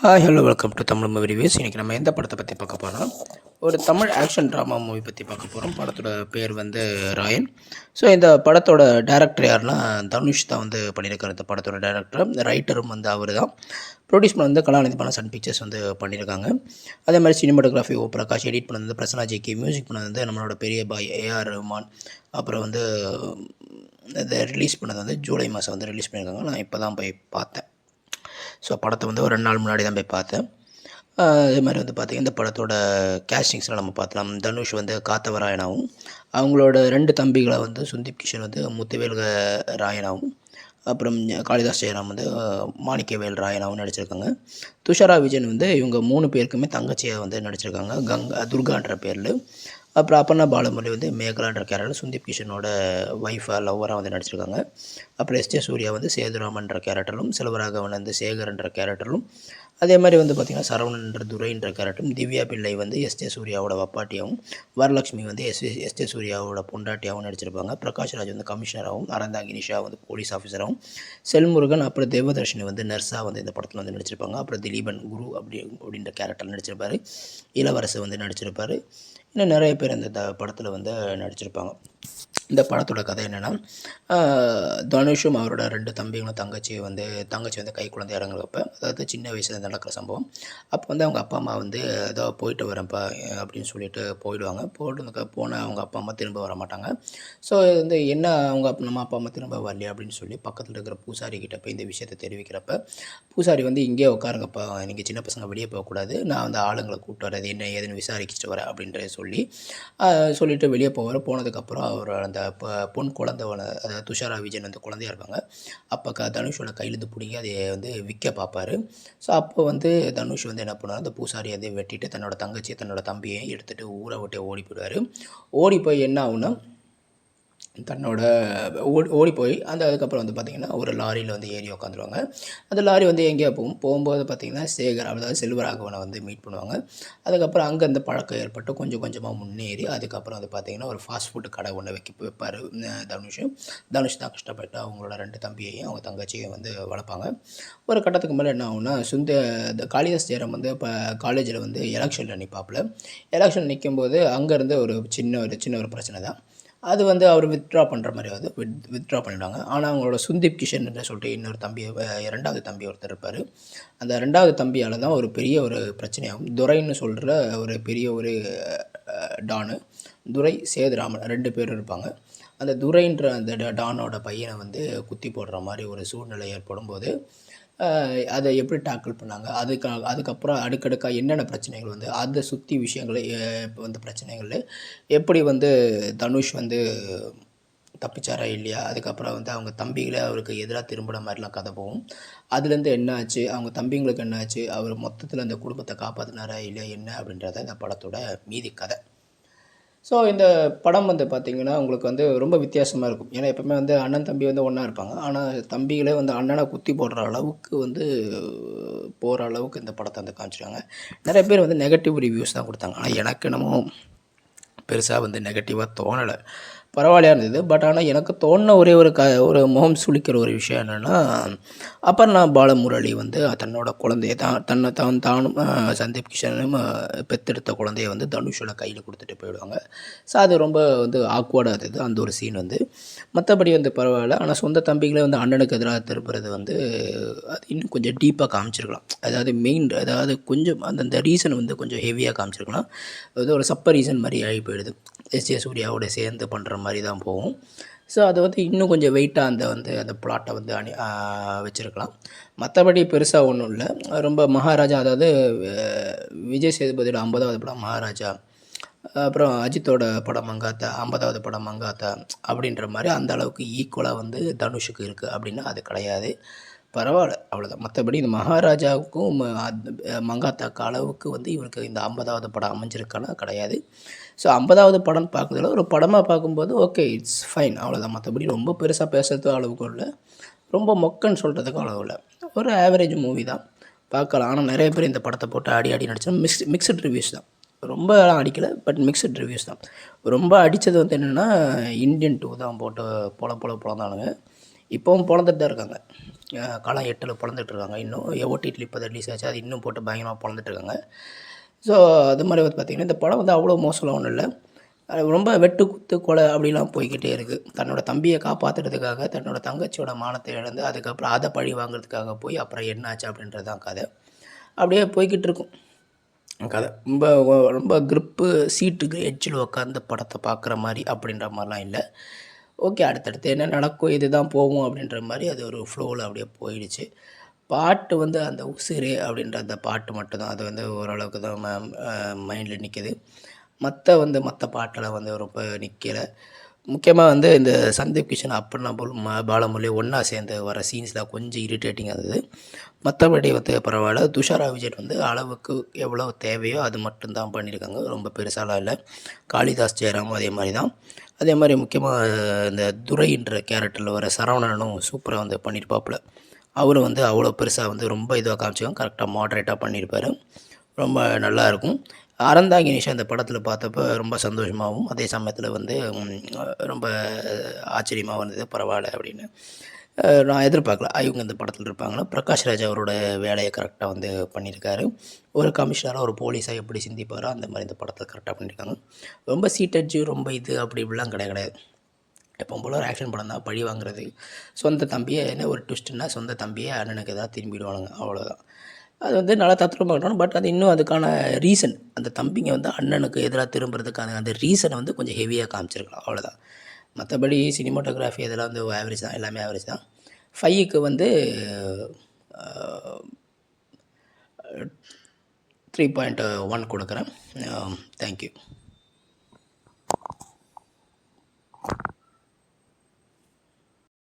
Hi hello welcome to Tamil movie reviews. இன்றைக்கி நம்ம எந்த படத்தை பற்றி பார்க்க போகிறோம், ஒரு தமிழ் ஆக்ஷன் ட்ராமா மூவி பற்றி பார்க்க போகிறோம். படத்தோட பேர் வந்து ராயன். ஸோ இந்த படத்தோட டேரக்டர் யாருன்னா தனுஷ் தான் வந்து பண்ணியிருக்காரு. இந்த படத்தோட டேரக்டர், ரைட்டரும் வந்து அவர் தான். ப்ரொடியூஸ் பண்ண வந்து கலாநிதி பண்ண சன் பிக்சர்ஸ் வந்து பண்ணியிருக்காங்க. அதே மாதிரி சினிமாட்டோகிராஃபி ஓ பிரகாஷ், எடிட் பண்ணது வந்து பிரசன்னா ஜிகே, மியூசிக் பண்ணது வந்து நம்மளோட பெரிய பாய் ஏஆர் ரஹ்மான். அப்புறம் வந்து இதை ரிலீஸ் பண்ணது வந்து ஜூலை மாதம் வந்து ரிலீஸ் பண்ணியிருக்காங்க. நான் இப்போ தான் போய் பார்த்தேன். ஸோ படத்தை வந்து ஒரு 2 நாள் முன்னாடி தான் போய் பார்த்தேன். அதே மாதிரி வந்து பார்த்திங்கன்னா இந்த படத்தோட கேஸ்டிங்ஸ்லாம் நம்ம பார்த்தலாம். தனுஷ் வந்து காத்தவராயனாகவும், அவங்களோட 2 தம்பிகளை வந்து சுந்தீப் கிஷன் வந்து முத்துவேல் ராயனாகவும், அப்புறம் காளிதாஸ் ஜெயராம் வந்து மாணிக்கவேல் ராயனாகவும் நடிச்சிருக்காங்க. துஷாரா விஜயன் வந்து இவங்க 3 பேருக்குமே தங்கச்சியாக வந்து நடிச்சிருக்காங்க, துர்கான்ற பேரில். அப்புறம் அப்பர்ணா பாலமுரளி வந்து மேகலான்ற கேரக்டர் சுந்தீப் கிஷனோட ஒய்ஃபாக லவ்வராக வந்து நடிச்சிருக்காங்க. அப்புறம் எஸ்ஜே சூர்யா வந்து சேதுராமன்ற கேரக்டரும், செல்வராகவன் வந்து சேகர்ன்ற கேரக்டரும், அதே மாதிரி வந்து பார்த்திங்கன்னா சரவணன்ற துரைன்ற கேரக்டரும், திவ்யா பிள்ளை வந்து எஸ்ஜே சூர்யாவோட வப்பாட்டியாகவும், வரலட்சுமி வந்து எஸ்ஜே சூர்யாவோட பொண்டாட்டியாகவும் நடிச்சிருப்பாங்க. பிரகாஷ்ராஜ் வந்து கமிஷனராகவும், அறந்தாங்கி நிஷா வந்து போலீஸ் ஆஃபீஸராகவும், செல்முருகன் அப்புறம் தேவதர்ஷினி வந்து நர்ஸாக வந்து இந்த படத்தில் வந்து நடிச்சிருப்பாங்க. அப்புறம் திலீபன் குரு அப்படின்ற கேரக்டர் நடிச்சிருப்பார். இளவரசு வந்து நடிச்சிருப்பார். இன்னும் நிறைய பேர் இந்த படத்தில் வந்து நடிச்சிருப்பாங்க. இந்த படத்தோட கதை என்னென்னா, தனுஷும் அவரோட 2 தம்பிகளும் தங்கச்சி வந்து கை குழந்தை இறங்குறப்ப, அதாவது சின்ன வயசில் நடக்கிற சம்பவம். அப்போ வந்து அவங்க அப்பா அம்மா வந்து ஏதோ போயிட்டு வரேன்ப்பா அப்படின்னு சொல்லிட்டு போயிடுவாங்க. போன அவங்க அப்பா அம்மா திரும்ப வர மாட்டாங்க. ஸோ வந்து என்ன நம்ம அப்பா அம்மா திரும்ப வரலையா அப்படின்னு சொல்லி பக்கத்தில் இருக்கிற பூசாரி கிட்ட போய் இந்த விஷயத்தை தெரிவிக்கிறப்ப, பூசாரி வந்து இங்கே உட்காருங்கப்பா, நீங்கள் சின்ன பசங்க வெளியே போகக்கூடாது, நான் வந்து ஆளுங்களை கூப்பிட்டு வரது என்ன ஏதுன்னு விசாரிச்சுட்டு வரேன் அப்படின்ற சொல்லிட்டு வெளியே போனதுக்கப்புறம் அவர் அந்த பொன் குழந்தைவனை, அதாவது துஷாரா விஜயன் வந்து குழந்தையாக இருப்பாங்க. அப்போ தனுஷோட கையிலேருந்து பிடிங்கி அதை வந்து விற்க பார்ப்பார். ஸோ அப்போ வந்து தனுஷ் வந்து என்ன பண்ணுவார், அந்த பூசாரி அதை வெட்டிட்டு தன்னோட தங்கச்சியை தன்னோட தம்பியையும் எடுத்துகிட்டு ஊரை விட்டு ஓடி போயிடுவார். ஓடி போய் என்ன ஆகுனா, தன்னோட ஓடி போய் அதுக்கப்புறம் வந்து பார்த்திங்கன்னா ஒரு லாரியில் வந்து ஏறி உட்காந்துருவாங்க. அந்த லாரி வந்து எங்கேயோ போகும்போது பார்த்திங்கன்னா சேகர், அதாவது செல்வராகவனை வந்து மீட் பண்ணுவாங்க. அதுக்கப்புறம் அங்கேருந்து பழக்கம் ஏற்பட்டு கொஞ்சம் கொஞ்சமாக முன்னேறி அதுக்கப்புறம் வந்து பார்த்திங்கன்னா ஒரு ஃபாஸ்ட் ஃபுட்டு கடை ஒன்று வைப்பார் தனுஷ் தான் கஷ்டப்பட்டு அவங்களோட 2 தம்பியையும் அவங்க தங்கச்சியையும் வந்து வளர்ப்பாங்க. ஒரு கட்டத்துக்கு மேலே என்ன ஆகுனா, இந்த காளிதாஸ் ஜெயராம் வந்து இப்போ காலேஜில் வந்து எலெக்ஷனில் நிற்பாப்புல. எலெக்ஷன் நிற்கும்போது அங்கேருந்து ஒரு சின்ன ஒரு பிரச்சனை தான். அது வந்து அவர் வித்ட்ரா பண்ணுற மாதிரி வித்ட்ரா பண்ணிவிடுவாங்க. ஆனால் அவங்களோட சுந்தீப் கிஷன் என்று சொல்லிட்டு இன்னொரு தம்பி, 2வது தம்பி ஒருத்தர் இருப்பார். அந்த 2வது தம்பியால் தான் ஒரு பெரிய ஒரு பிரச்சனையாகும். துரைன்னு சொல்கிற ஒரு பெரிய ஒரு டானு, துரை சேதுராமன் 2 பேர் இருப்பாங்க. அந்த துரைன்ற அந்த டானோட பையனை வந்து குத்தி போடுற மாதிரி ஒரு சூழ்நிலை ஏற்படும்போது அதை எப்படி டேக்கிள் பண்ணாங்க, அதுக்கப்புறம் அடுக்கடுக்காக என்னென்ன பிரச்சனைகள் வந்து அதை சுற்றி விஷயங்களை வந்து பிரச்சனைகள் எப்படி வந்து தனுஷ் வந்து தப்பிச்சாரா இல்லையா, அதுக்கப்புறம் வந்து அவங்க தம்பிகளை அவருக்கு எதிராக திரும்பின மாதிரிலாம் கதை போகும். அதுலேருந்து என்ன ஆச்சு, அவங்க தம்பிங்களுக்கு என்ன ஆச்சு, அவர் மொத்தத்தில் அந்த குடும்பத்தை காப்பாற்றினாரா இல்லையா என்ன அப்படின்றத இந்த படத்தோட மீதி கதை. ஸோ இந்த படம் வந்து பார்த்திங்கன்னா உங்களுக்கு வந்து ரொம்ப வித்தியாசமாக இருக்கும். ஏன்னா எப்போவுமே வந்து அண்ணன் தம்பி வந்து ஒன்றா இருப்பாங்க. ஆனால் தம்பிகளே வந்து அண்ணனை குத்தி போடுற அளவுக்கு வந்து போகிற அளவுக்கு இந்த படத்தை வந்து காமிச்சிருக்காங்க. நிறைய பேர் வந்து நெகட்டிவ் ரிவ்யூஸ் தான் கொடுத்தாங்க. ஆனால் எனக்கு என்னமோ பெருசாக வந்து நெகட்டிவாக தோணலை, பரவாயில்லையா இருந்தது. பட் ஆனால் எனக்கு தோணின ஒரே ஒரு முகம் சுளிக்கிற ஒரு விஷயம் என்னென்னா, அப்பர்ணா பாலமுரளி வந்து தன்னோட குழந்தைய தானும் சந்தீப் கிஷனும் பெற்றெடுத்த குழந்தைய வந்து தனுஷோட கையில் கொடுத்துட்டு போயிடுவாங்க. ஸோ அது ரொம்ப வந்து ஆக்வர்டாக இருந்தது அந்த ஒரு சீன் வந்து. மற்றபடி வந்து பரவாயில்ல. ஆனால் சொந்த தம்பிகளே வந்து அண்ணனுக்கு எதிராக திருப்புறது வந்து அது இன்னும் கொஞ்சம் டீப்பாக காமிச்சிருக்கலாம். அதாவது கொஞ்சம் அந்த ரீசன் வந்து கொஞ்சம் ஹெவியாக காமிச்சிருக்கலாம். அது ஒரு சப்ப ரீசன் மாதிரி ஆகி போயிடுது. எஸ்ஜே சூர்யாவோட சேர்ந்து பண்ணுற மாதிரி தான் போகும். ஸோ அது வந்து இன்னும் கொஞ்சம் வெயிட்டாக அந்த பிளாட்டை வந்து வச்சுருக்கலாம். மற்றபடி பெருசாக ஒன்றும் இல்லை. ரொம்ப மகாராஜா, அதாவது விஜய் சேதுபதியோட 50வது படம் மகாராஜா, அப்புறம் அஜித்தோட படம் மங்காத்தா, 50வது படம் மங்காத்தா அப்படின்ற மாதிரி அந்த அளவுக்கு ஈக்குவலாக வந்து தனுஷுக்கு இருக்குது அப்படின்னா அது கிடையாது. பரவாயில்ல, அவ்வளோதான். மற்றபடி இந்த மகாராஜாவுக்கும் மங்காத்தாக்கு அளவுக்கு வந்து இவருக்கு இந்த 50வது படம் அமைஞ்சிருக்கானா கிடையாது. ஸோ 50வது படம் பார்க்குறதுல ஒரு படமாக பார்க்கும்போது ஓகே, இட்ஸ் ஃபைன், அவ்வளோதான். மற்றபடி ரொம்ப பெருசாக பேசுறதுக்கு அளவுக்கும் இல்லை, ரொம்ப மொக்கன்னு சொல்கிறதுக்கும் அளவு இல்லை. ஒரு ஆவரேஜ் மூவி தான், பார்க்கலாம். ஆனால் நிறைய பேர் இந்த படத்தை போட்டு அடி நடிச்சா மிக்சட் ரிவ்யூஸ் தான். ரொம்ப அடிக்கலை, பட் மிக்சட் ரிவ்யூஸ் தான். ரொம்ப அடித்தது வந்து என்னென்னா, இந்தியன் 2 தான் போட்டு பொழந்தானுங்க. இப்போவும் பொழந்துட்டு தான் இருக்காங்க. காலம் 8ல் பொழந்துட்டுருக்காங்க. இன்னும் ஓடிடியில் இப்போ ரிலீஸ் ஆச்சு. அது இன்னும் போட்டு பயங்கரமாக பொழந்துட்டுருக்காங்க. ஸோ அது மாதிரி வந்து பார்த்திங்கன்னா இந்த படம் வந்து அவ்வளோ மோசம்லாம் ஒன்றும் இல்லை. ரொம்ப வெட்டு குத்து கொலை அப்படிலாம் போய்க்கிட்டே இருக்குது. தன்னோட தம்பியை காப்பாற்றுறதுக்காக தன்னோட தங்கச்சியோட மானத்தை இழந்து அதுக்கப்புறம் அதை பழி வாங்குறதுக்காக போய் அப்புறம் என்ன ஆச்சு அப்படின்றது தான் கதை. அப்படியே போய்கிட்டு இருக்கும் கதை. ரொம்ப ரொம்ப க்ரிப்பு சீட்டுக்கு எட்ஜில் உட்காந்து படத்தை பார்க்குற மாதிரி அப்படின்ற மாதிரிலாம் இல்லை. ஓகே, அடுத்தடுத்து என்ன நடக்கும் இது தான் போகும் அப்படின்ற மாதிரி அது ஒரு ஃப்ளோவில் அப்படியே போயிடுச்சு. பாட்டு வந்து அந்த உசிரே அப்படின்ற அந்த பாட்டு மட்டும்தான் அது வந்து ஓரளவுக்கு தான் மைண்டில் நிற்கிது. மற்ற பாட்டெல்லாம் வந்து ரொம்ப நிற்கலை. முக்கியமாக வந்து இந்த சந்தீப் கிஷன் அப்புர்ணா பாலமுரளி ஒன்றா சேர்ந்து வர சீன்ஸ்லாம் கொஞ்சம் இரிட்டேட்டிங்காக இருந்தது. மற்றபடி வந்து பரவாயில்ல. துஷாரா விஜயன் வந்து அளவுக்கு எவ்வளோ தேவையோ அது மட்டும்தான் பண்ணியிருக்காங்க. ரொம்ப பெருசாலாம் இல்லை. காளிதாஸ் ஜெயராமும் அதே மாதிரி தான். அதே மாதிரி முக்கியமாக இந்த துரைன்ற கேரக்டரில் வர சரவணனும் சூப்பராக வந்து பண்ணியிருப்பாப்புல. அவரும் வந்து அவ்வளோ பெருசாக வந்து ரொம்ப இதுவாக காமிச்சிக்காம கரெக்டாக மாட்ரேட்டாக பண்ணியிருப்பார். ரொம்ப நல்லாயிருக்கும். அறந்தாங்கி நிஷா இந்த படத்தில் பார்த்தப்போ ரொம்ப சந்தோஷமாகவும் அதே சமயத்தில் வந்து ரொம்ப ஆச்சரியமாகவும் இருந்தது. பரவாயில்ல அப்படின்னு நான் எதிர்பார்க்கல இவங்க இந்த படத்தில் இருப்பாங்கன்னா. பிரகாஷ் ராஜ் அவரோட வேலையை கரெக்டாக வந்து பண்ணியிருக்காரு. ஒரு கமிஷனராக ஒரு போலீஸாக எப்படி சிந்திப்பாரோ அந்த மாதிரி இந்த படத்தில் கரெக்டாக பண்ணியிருக்காங்க. ரொம்ப சீட்டட்ஜு ரொம்ப இது அப்படி இப்படிலாம் கிடையாது. எப்போ போல ஒரு ஆக்ஷன் படம் தான். பழி வாங்குறது சொந்த தம்பியை என்ன ஒரு ட்விஸ்ட்டுன்னா சொந்த தம்பியை அண்ணனுக்கு எதாவது திரும்பிடுவானுங்க, அவ்வளோதான். அது வந்து நல்லா தத்ரூபமாக காட்டணும். பட் அது இன்னும் அதுக்கான ரீசன் அந்த தம்பிங்க வந்து அண்ணனுக்கு எதிராக திரும்புறதுக்கான அந்த ரீசனை வந்து கொஞ்சம் ஹெவியாக காமிச்சிருக்கலாம், அவ்வளோதான். மற்றபடி சினிமாட்டோகிராஃபி இதெல்லாம் வந்து ஆவரேஜ் தான், எல்லாமே ஆவரேஜ் தான். 5க்கு வந்து 3.1 கொடுக்குறேன். தேங்க்யூ.